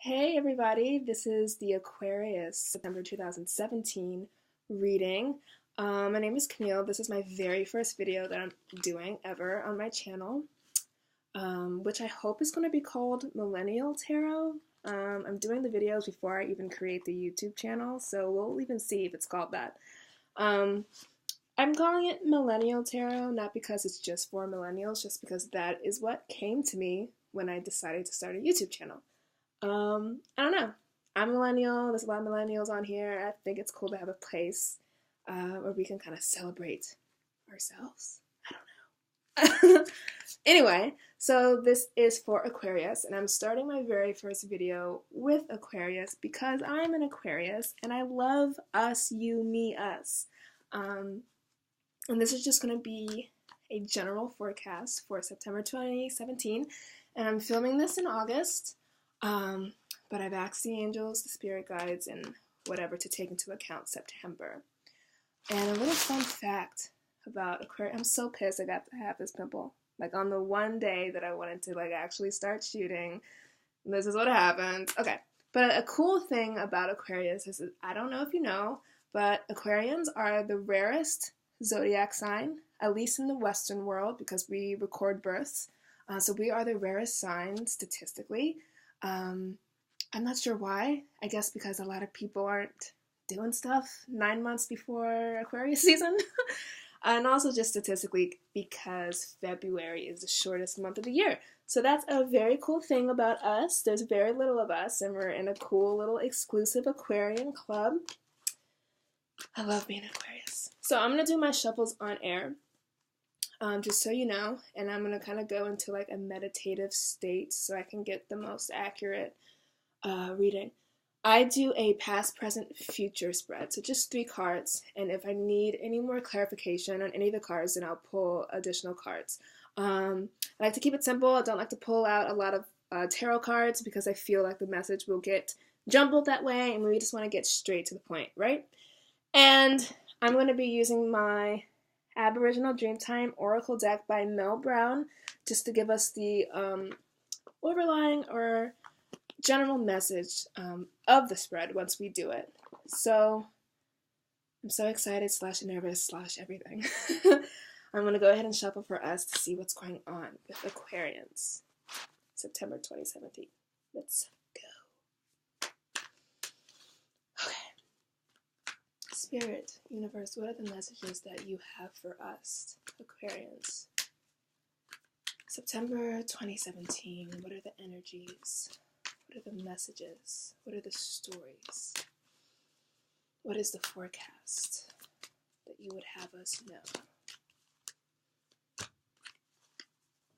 Hey everybody, this is the Aquarius September 2017 reading. My name is Camille. This is my very first video that I'm doing ever on my channel, which I hope is going to be called Millennial Tarot. I'm doing the videos before I even create the YouTube channel, so we'll even see if it's called that. I'm calling it Millennial Tarot, not because it's just for millennials, just because that is what came to me when I decided to start a YouTube channel. I don't know. I'm a millennial. There's a lot of millennials on here. I think it's cool to have a place where we can kind of celebrate ourselves. I don't know. Anyway, so this is for Aquarius, and I'm starting my very first video with Aquarius because I'm an Aquarius, and I love us, you, me, us. And this is just going to be a general forecast for September 2017, and I'm filming this in August. But I've asked the angels, the spirit guides, and whatever to take into account September. And a little fun fact about Aquarius, I'm so pissed I got to have this pimple. Like on the one day that I wanted to actually start shooting, this is what happened. Okay, but a cool thing about Aquarius is, I don't know if you know, but Aquarians are the rarest zodiac sign, at least in the Western world, because we record births. So we are the rarest sign statistically. I'm not sure why. I guess because a lot of people aren't doing stuff 9 months before Aquarius season. And also just statistically because February is the shortest month of the year. So that's a very cool thing about us. There's very little of us, and we're in a cool little exclusive Aquarian club. I love being Aquarius. So I'm going to do my shuffles on air. Just so you know, and I'm going to kind of go into like a meditative state so I can get the most accurate reading. I do a past, present, future spread, so just 3 cards, and if I need any more clarification on any of the cards, then I'll pull additional cards. I like to keep it simple. I don't like to pull out a lot of tarot cards because I feel like the message will get jumbled that way, and we just want to get straight to the point, right? And I'm going to be using my Aboriginal Dreamtime Oracle deck by Mel Brown, just to give us the overlying or general message of the spread once we do it. So I'm so excited / nervous / everything. I'm going to go ahead and shuffle for us to see what's going on with Aquarians. September 2017. Let's go. Okay. Spirit, universe, what are the messages that you have for us, Aquarians? September 2017, what are the energies? What are the messages? What are the stories? What is the forecast that you would have us know?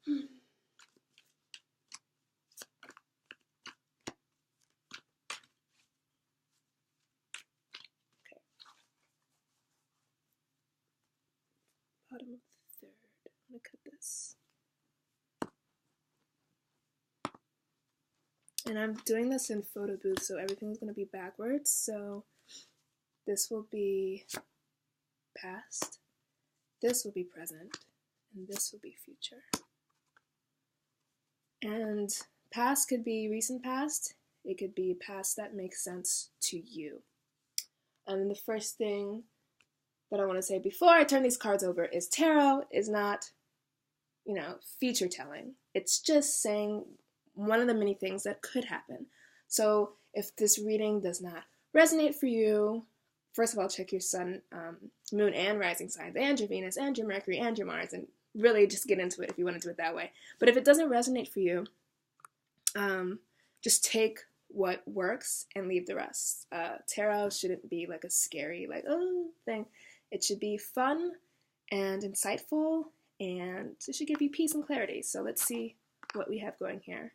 Okay. Bottom of the 3rd. I'm going to cut this. And I'm doing this in photo booth, so everything's going to be backwards. So this will be past, this will be present, and this will be future. And past could be recent past. It could be past that makes sense to you. And the first thing that I want to say before I turn these cards over is tarot is not, future telling. It's just saying one of the many things that could happen. So if this reading does not resonate for you, first of all, check your sun, moon, and rising signs, and your Venus, and your Mercury, and your Mars, and really just get into it if you want to do it that way. But if it doesn't resonate for you, just take what works and leave the rest. Tarot shouldn't be like a scary, thing. It should be fun and insightful, and it should give you peace and clarity. So let's see what we have going here.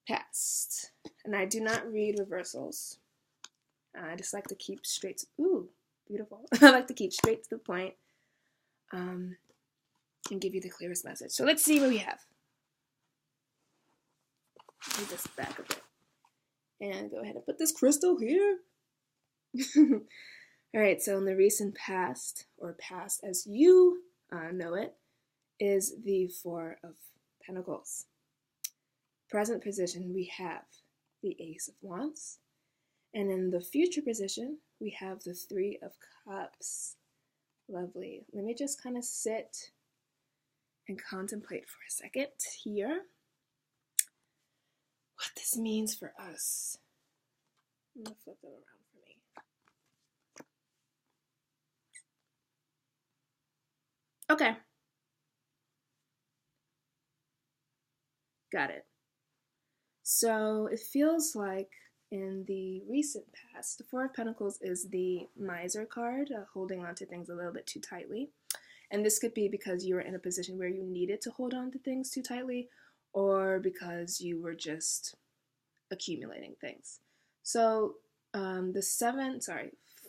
Past. And I do not read reversals. I just like to keep straight to, ooh, beautiful. I like to keep straight to the point and give you the clearest message. So let's see what we have. Move this back a bit. And go ahead and put this crystal here. Alright, so in the recent past, or past as you know it, is the 4 of Pentacles. Present position, we have the Ace of Wands. And in the future position, we have the Three of Cups. Lovely. Let me just kind of sit and contemplate for a second here what this means for us. I'm going to flip that around for me. Okay. Got it. So it feels like in the recent past, the Four of Pentacles is the miser card, holding on to things a little bit too tightly. And this could be because you were in a position where you needed to hold on to things too tightly, or because you were just accumulating things. So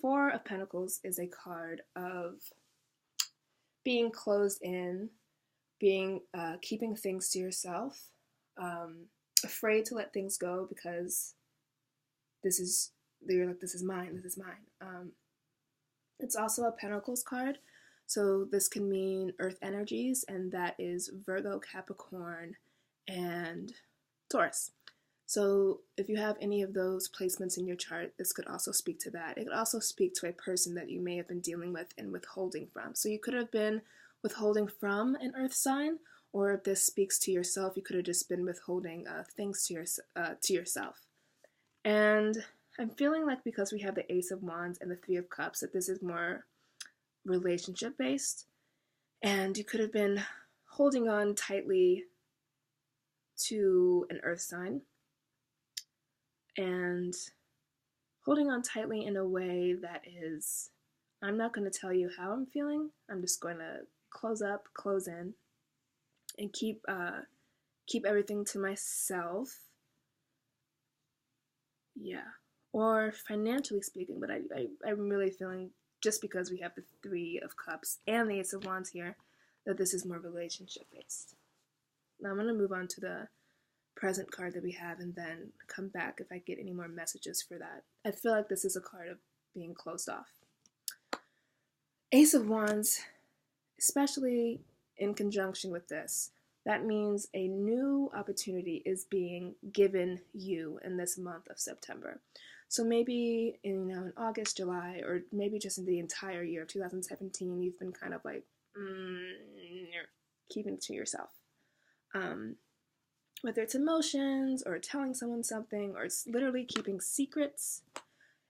Four of Pentacles is a card of being closed in, being keeping things to yourself, afraid to let things go because you're like, this is mine. It's also a Pentacles card, so this can mean earth energies, and that is Virgo, Capricorn, and Taurus. So if you have any of those placements in your chart, this could also speak to that. It could also speak to a person that you may have been dealing with and withholding from. So you could have been withholding from an earth sign, or if this speaks to yourself, you could have just been withholding things to yourself. And I'm feeling like because we have the Ace of Wands and the Three of Cups, that this is more relationship based. And you could have been holding on tightly to an earth sign and holding on tightly in a way that is, I'm not going to tell you how I'm feeling. I'm just going to close up, close in, and keep everything to myself. Yeah. Or financially speaking, but I'm really feeling, just because we have the Three of Cups and the Ace of Wands here, that this is more relationship based. Now I'm going to move on to the present card that we have and then come back if I get any more messages for that. I feel like this is a card of being closed off. Ace of Wands, especially in conjunction with this, that means a new opportunity is being given you in this month of September. So maybe in August, July, or maybe just in the entire year of 2017, you've been kind of like, you're keeping it to yourself. Whether it's emotions or telling someone something, or it's literally keeping secrets.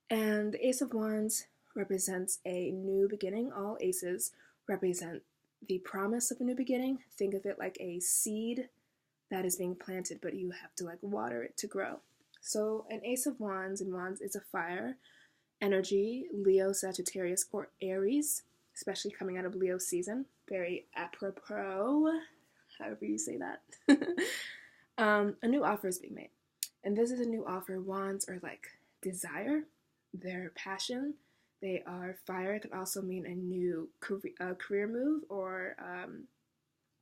And the Ace of Wands represents a new beginning. All aces represent the promise of a new beginning. Think of it like a seed that is being planted, but you have to water it to grow. So an Ace of Wands, and Wands is a fire energy, Leo, Sagittarius, or Aries, especially coming out of Leo season. Very apropos, however you say that. A new offer is being made. And this is a new offer. Wands are like desire, their passion. They are fire. It could also mean a new career move or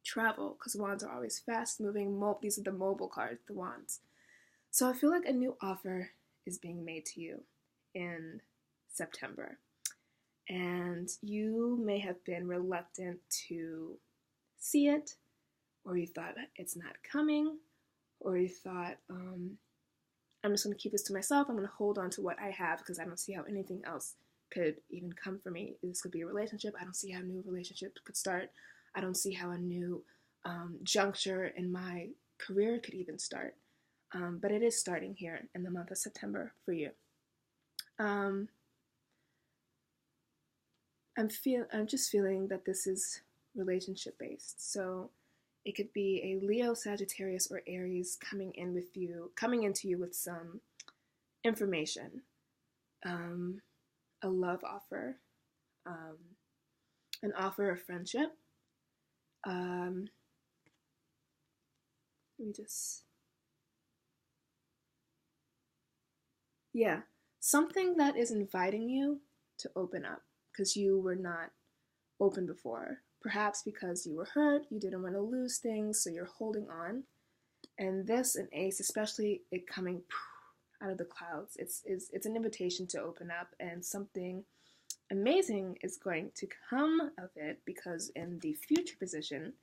travel, because wands are always fast moving. These are the mobile cards, the wands. So I feel like a new offer is being made to you in September. And you may have been reluctant to see it, or you thought it's not coming, or you thought, I'm just going to keep this to myself. I'm going to hold on to what I have because I don't see how anything else could even come for me. This could be a relationship. I don't see how a new relationship could start. I don't see how a new juncture in my career could even start. But it is starting here in the month of September for you. I'm just feeling that this is relationship based. So it could be a Leo, Sagittarius, or Aries coming into you with some information, a love offer, an offer of friendship. Something that is inviting you to open up because you were not open before. Perhaps because you were hurt, you didn't want to lose things, so you're holding on. And this, an ace, especially it coming out of the clouds, it's an invitation to open up, and something amazing is going to come of it, because in the future position,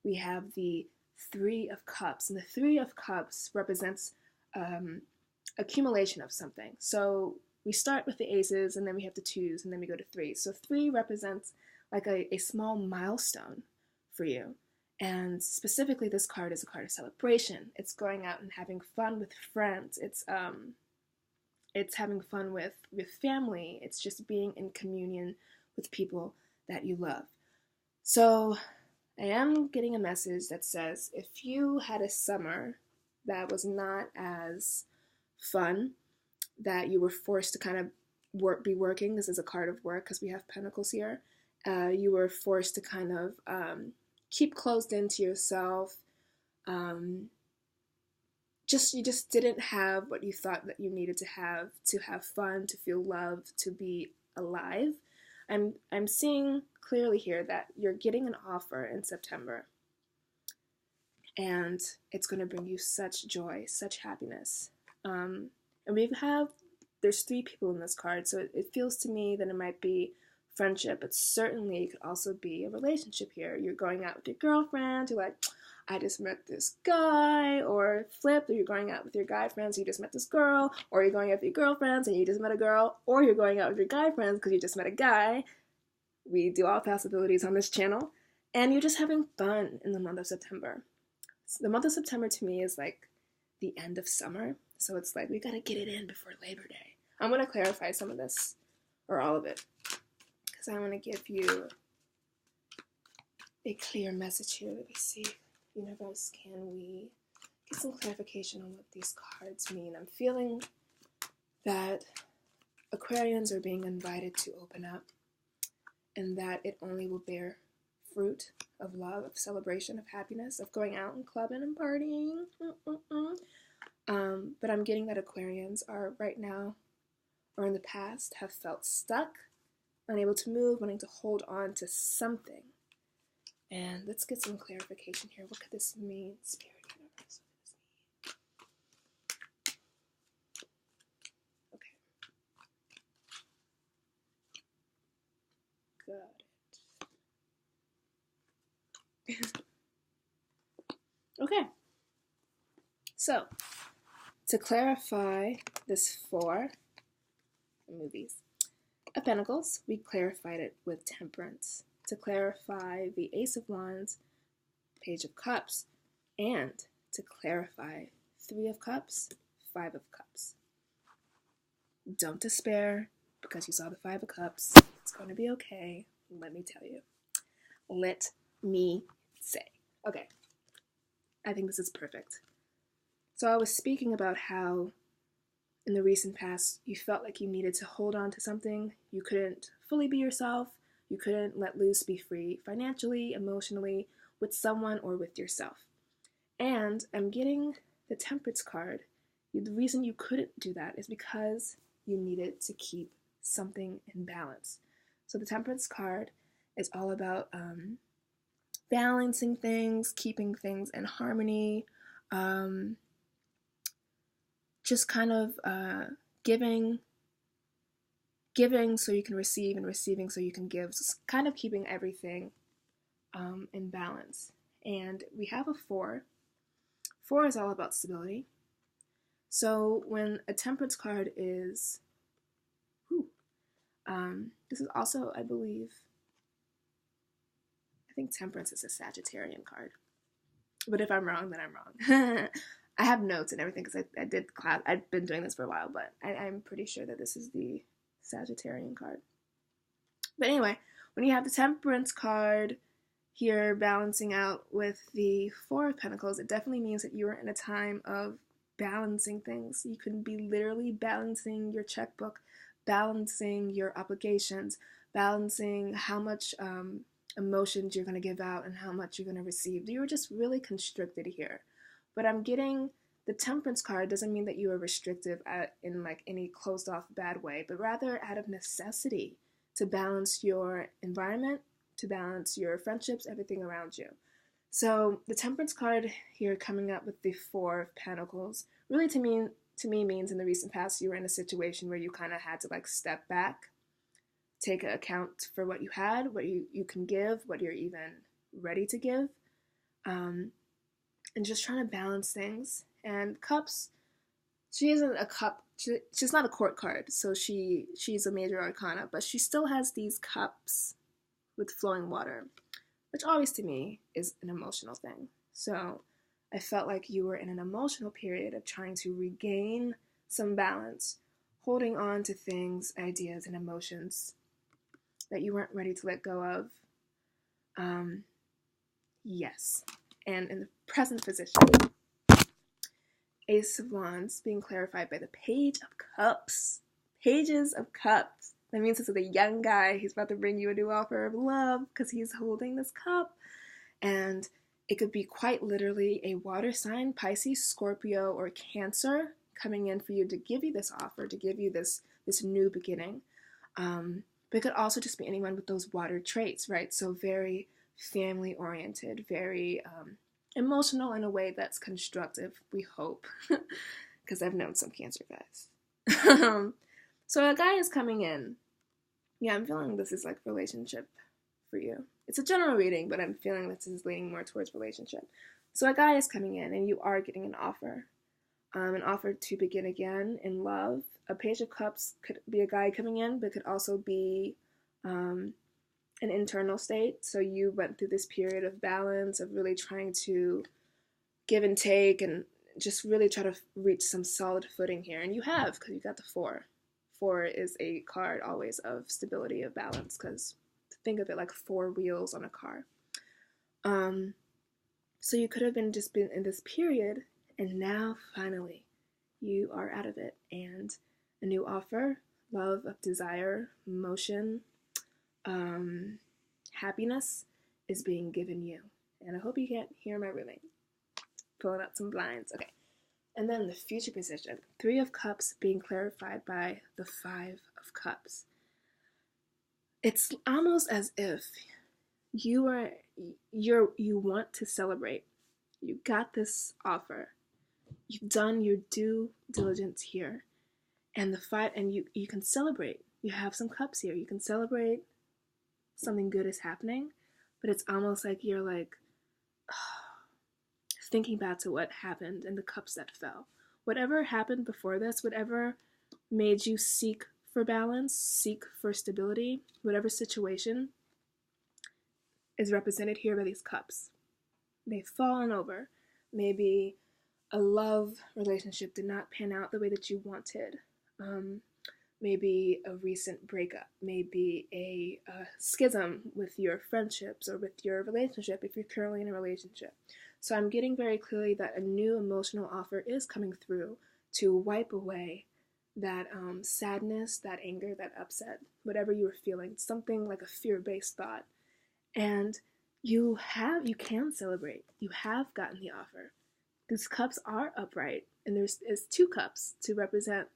we have the Three of Cups. And the Three of Cups represents a accumulation of something. So we start with the aces, and then we have the twos, and then we go to threes. So 3 represents like a small milestone for you. And specifically, this card is a card of celebration. It's going out and having fun with friends. It's having fun with family. It's just being in communion with people that you love. So I am getting a message that says if you had a summer that was not as fun, that you were forced to kind of be working. This is a card of work because we have pentacles here. You were forced to kind of keep closed into yourself. You just didn't have what you thought that you needed to have fun, to feel loved, to be alive. I'm seeing clearly here that you're getting an offer in September, and it's going to bring you such joy, such happiness. And there's 3 people in this card, so it feels to me that it might be friendship, but certainly it could also be a relationship here. You're going out with your girlfriend, you're like, I just met this guy, or flip, you're going out with your guy friends, you just met this girl, or you're going out with your girlfriends and you just met a girl, or you're going out with your guy friends because you just met a guy. We do all possibilities on this channel, and you're just having fun in the month of September. So the month of September to me is like the end of summer, so it's like we gotta get it in before Labor Day. I'm gonna clarify some of this, or all of it, because I want to give you a clear message here. Let me see. Universe, can we get some clarification on what these cards mean? I'm feeling that Aquarians are being invited to open up, and that it only will bear fruit of love, of celebration, of happiness, of going out and clubbing and partying. But I'm getting that Aquarians are right now, or in the past, have felt stuck, unable to move, wanting to hold on to something. And let's get some clarification here. What could this mean, Spirit Universe? What does this mean? Okay. Got it. Okay. So, to clarify this 4, movies of Pentacles, we clarified it with Temperance. To clarify the Ace of Wands, Page of Cups, and to clarify 3 of Cups, 5 of Cups. Don't despair because you saw the 5 of Cups. It's going to be okay. Let me tell you. Let me say. Okay. I think this is perfect. So I was speaking about how in the recent past you felt like you needed to hold on to something. You couldn't fully be yourself. You couldn't let loose, be free financially, emotionally, with someone, or with yourself. And I'm getting the Temperance card. The reason you couldn't do that is because you needed to keep something in balance. So the Temperance card is all about balancing things, keeping things in harmony, just kind of giving so you can receive, and receiving so you can give. So it's kind of keeping everything in balance. And we have a 4. 4 is all about stability. So when a Temperance card is, this is also, I think Temperance is a Sagittarian card. But if I'm wrong, then I'm wrong. I have notes and everything because I did class. I've been doing this for a while, but I'm pretty sure that this is the Sagittarian card. But anyway, when you have the Temperance card here balancing out with the 4 of Pentacles, it definitely means that you are in a time of balancing things. You can be literally balancing your checkbook, balancing your obligations, balancing how much emotions you're going to give out and how much you're going to receive. You're just really constricted here. But I'm getting the Temperance card doesn't mean that you are restrictive in like any closed off bad way, but rather out of necessity to balance your environment, to balance your friendships, everything around you. So the Temperance card here coming up with the 4 of Pentacles really to me means in the recent past you were in a situation where you kind of had to like step back, take account for what you had, what you can give, what you're even ready to give, and just trying to balance things. And Cups She isn't a cup. She's not a court card, so she's a major arcana, but she still has these cups with flowing water, which always to me is an emotional thing. So I felt like you were in an emotional period of trying to regain some balance, holding on to things, ideas, and emotions that you weren't ready to let go of. Yes. And in the present position, Ace of Wands being clarified by the Page of Cups. Pages of Cups. That means this is a young guy. He's about to bring you a new offer of love because he's holding this cup. And it could be quite literally a water sign, Pisces, Scorpio, or Cancer coming in for you to give you this offer, to give you this new beginning. But it could also just be anyone with those water traits, right? So very family-oriented, very emotional in a way that's constructive, we hope, because I've known some Cancer guys. So a guy is coming in. Yeah, I'm feeling this is like relationship for you. It's a general reading, but I'm feeling this is leaning more towards relationship. So a guy is coming in, and you are getting an offer to begin again in love. A Page of Cups could be a guy coming in, but could also be an internal state. So you went through this period of balance, of really trying to give and take, and just really try to reach some solid footing here. And you have, because you got the 4. 4 is a card always of stability, of balance, because think of it like 4 wheels on a car. So you could have been in this period, and now finally you are out of it, and a new offer, love of desire, motion, happiness is being given you. And I hope you can't hear my rooming. Pulling out some blinds. Okay. And then the future position, 3 of Cups being clarified by the 5 of Cups. It's almost as if you want to celebrate. You got this offer. You've done your due diligence here. And the 5, and you can celebrate. You have some cups here. You can celebrate something good is happening, but it's almost like you're like thinking back to what happened and the cups that fell. Whatever happened before this, whatever made you seek for balance, seek for stability, whatever situation is represented here by these cups. They've fallen over. Maybe a love relationship did not pan out the way that you wanted. Maybe a recent breakup, maybe a schism with your friendships or with your relationship if you're currently in a relationship. So I'm getting very clearly that a new emotional offer is coming through to wipe away that sadness, that anger, that upset, whatever you were feeling, something like a fear-based thought. And you can celebrate. You have gotten the offer. These cups are upright, and there's 2 cups to represent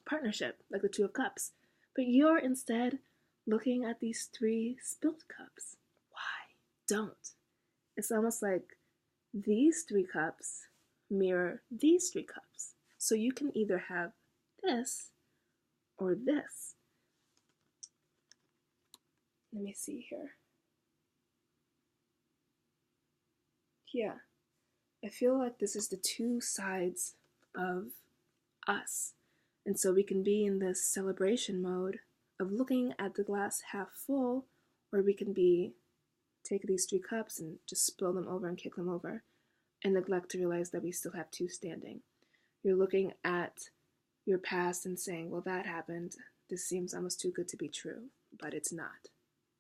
partnership, like the 2 of Cups. But you're instead looking at these 3 spilled cups. Why? Don't. It's almost like these 3 cups mirror these 3 cups. So you can either have this or this. Let me see here. Yeah. I feel like this is the 2 sides of us. And so we can be in this celebration mode of looking at the glass half full, or we can take these 3 cups and just spill them over and kick them over and neglect to realize that we still have 2 standing. You're looking at your past and saying, well, that happened. This seems almost too good to be true, but it's not,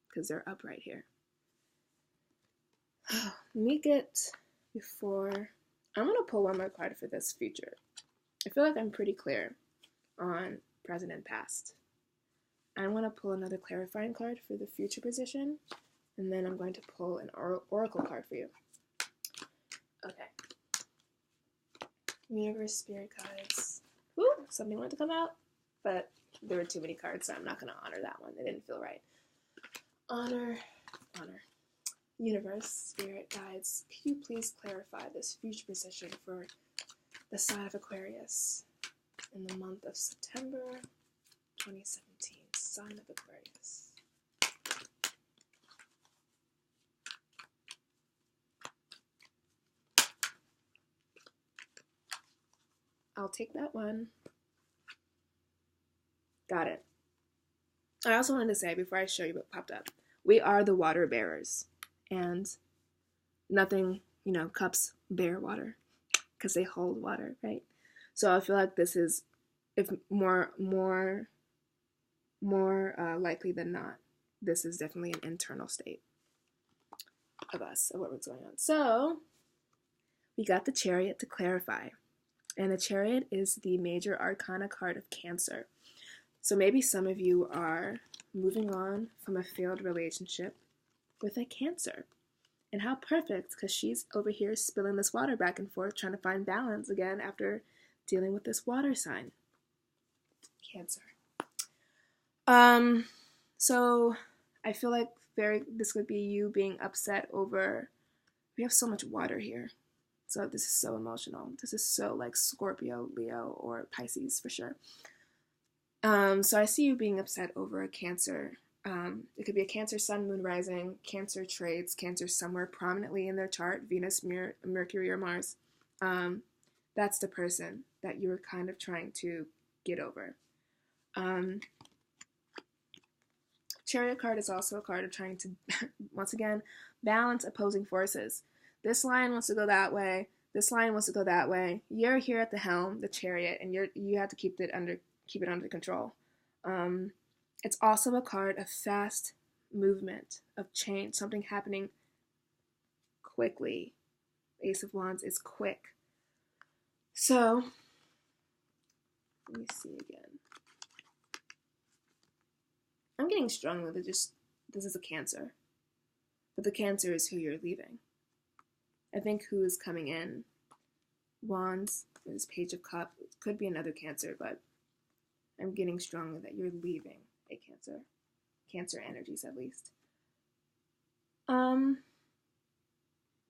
because they're upright here. Let me I'm going to pull one more card for this future. I feel like I'm pretty clear on present and past. I'm going to pull another clarifying card for the future position, and then I'm going to pull an oracle card for you. Okay. Universe, Spirit Guides. Ooh, something wanted to come out, but there were too many cards, so I'm not going to honor that one. It didn't feel right. Honor. Universe, Spirit Guides, could you please clarify this future position for the sign of Aquarius in the month of September 2017, sign of Aquarius. I'll take that one. Got it. I also wanted to say, before I show you what popped up, we are the water bearers. And nothing, cups bear water because they hold water, right? So I feel like this is, if more likely than not, this is definitely an internal state of us, of what was going on. So we got the Chariot to clarify. And the Chariot is the major arcana card of Cancer. So maybe some of you are moving on from a failed relationship with a Cancer. And how perfect, because she's over here spilling this water back and forth, trying to find balance again after dealing with this water sign. Cancer. So I feel like this would be you being upset over, we have so much water here. So this is so emotional. This is so like Scorpio, Leo, or Pisces for sure. So I see you being upset over a Cancer. It could be a Cancer sun, moon rising, Cancer traits, Cancer somewhere prominently in their chart, Venus, Mercury, or Mars. That's the person that you're kind of trying to get over. Chariot card is also a card of trying to, once again, balance opposing forces. This line wants to go that way. This line wants to go that way. You're here at the helm, the Chariot, and you have to keep it under control. It's also a card of fast movement, of change, something happening quickly. Ace of Wands is quick. So, let me see again. I'm getting strong with it, this is a Cancer. But the Cancer is who you're leaving. I think who is coming in, Wands, is Page of Cups. It could be another Cancer, but I'm getting strongly that you're leaving a Cancer. Cancer energies, at least.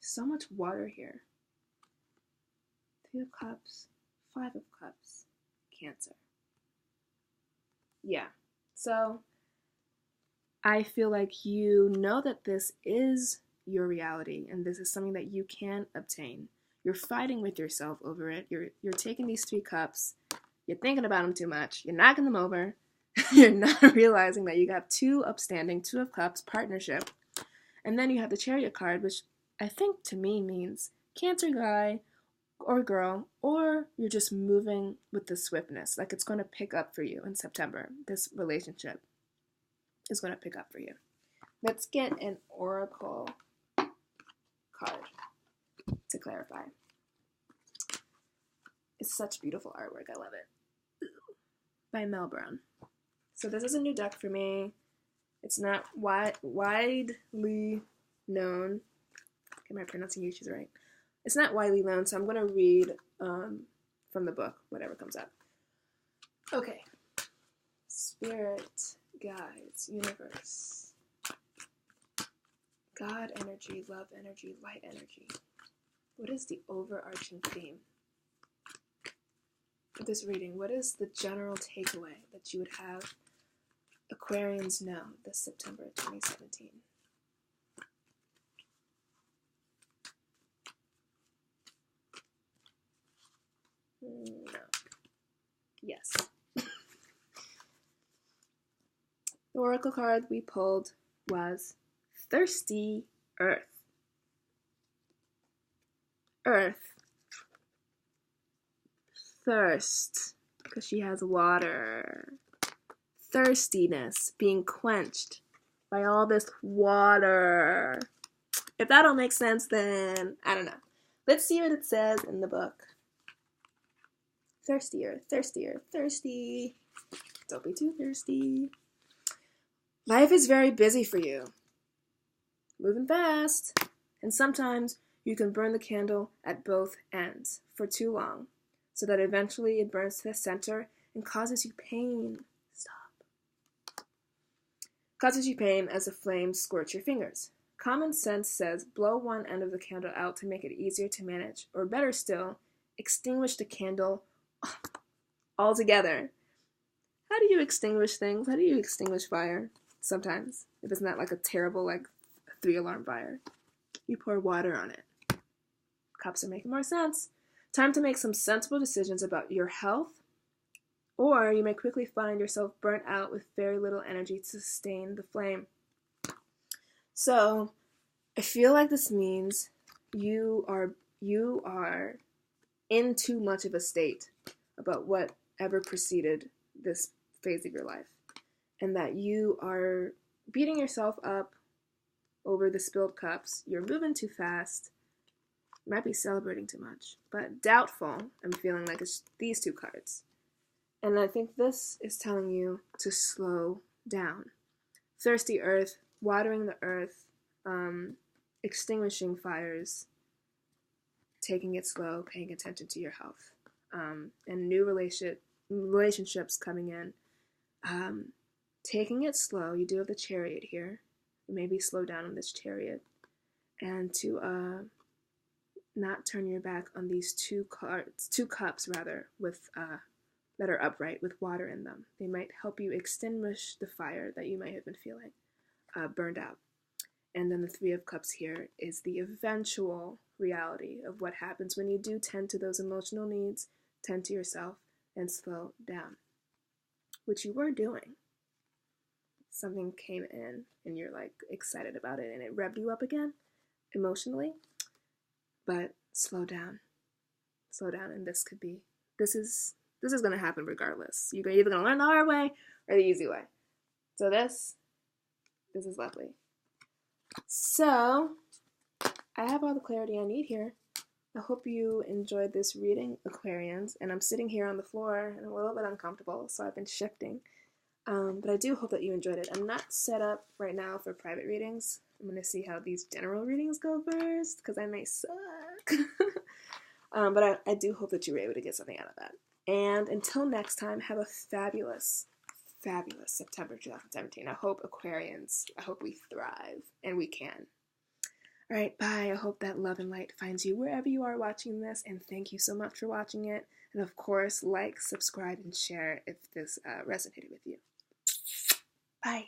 So much water here. 3 of Cups, 5 of Cups, Cancer. Yeah, so I feel like you know that this is your reality and this is something that you can obtain. You're fighting with yourself over it. You're taking these 3 cups. You're thinking about them too much. You're knocking them over. You're not realizing that you have 2 upstanding, 2 of Cups, partnership. And then you have the Chariot card, which I think to me means Cancer guy or girl, or you're just moving with the swiftness. Like it's going to pick up for you in September. This relationship is going to pick up for you. Let's get an oracle card to clarify. It's such beautiful artwork. I love it. By Mel Brown. So this is a new deck for me. It's not widely known. Get my pronunciations right. It's not widely known, so I'm going to read from the book, whatever comes up. Okay. Spirit, guides, universe. God energy, love energy, light energy. What is the overarching theme of this reading? What is the general takeaway that you would have Aquarians know this September 2017? No. Yes. The oracle card we pulled was Thirsty Earth. Earth. Thirst, because she has water. Thirstiness, being quenched by all this water. If that don't make sense, then I don't know. Let's see what it says in the book. Thirstier, thirstier, thirsty. Don't be too thirsty. Life is very busy for you. Moving fast. And sometimes you can burn the candle at both ends for too long, so that eventually it burns to the center and causes you pain. Stop. Causes you pain as the flames scorch your fingers. Common sense says blow one end of the candle out to make it easier to manage, or better still, extinguish the candle altogether. How do you extinguish things? How do you extinguish fire? Sometimes, if it's not like a terrible 3-alarm fire, you pour water on it. Cups are making more sense. Time to make some sensible decisions about your health, or you may quickly find yourself burnt out with very little energy to sustain the flame. So, I feel like this means you are in too much of a state about whatever preceded this phase of your life, and that you are beating yourself up over the spilled cups. You're moving too fast. You might be celebrating too much, but doubtful. I'm feeling like it's these two cards. And I think this is telling you to slow down. Thirsty earth, watering the earth, extinguishing fires, taking it slow, paying attention to your health, and new relationships coming in. Taking it slow. You do have the Chariot here. Maybe slow down on this Chariot, and to not turn your back on these two cups rather, with that are upright with water in them. They might help you extinguish the fire that you might have been feeling burned out. And then the Three of Cups here is the eventual reality of what happens when you do tend to those emotional needs, tend to yourself, and slow down, which you were doing. Something came in and you're like excited about it and it revved you up again emotionally, but slow down, and this is going to happen regardless. You're either going to learn the hard way or the easy way. So this is lovely. So I have all the clarity I need here. I hope you enjoyed this reading, Aquarians, and I'm sitting here on the floor and a little bit uncomfortable, so I've been shifting. But I do hope that you enjoyed it. I'm not set up right now for private readings. I'm going to see how these general readings go first, because I may suck. But I do hope that you were able to get something out of that. And until next time, have a fabulous, fabulous September 2017. I hope Aquarians, I hope we thrive, and we can. All right, bye. I hope that love and light finds you wherever you are watching this, and thank you so much for watching it. And of course, like, subscribe, and share if this resonated with you. Bye.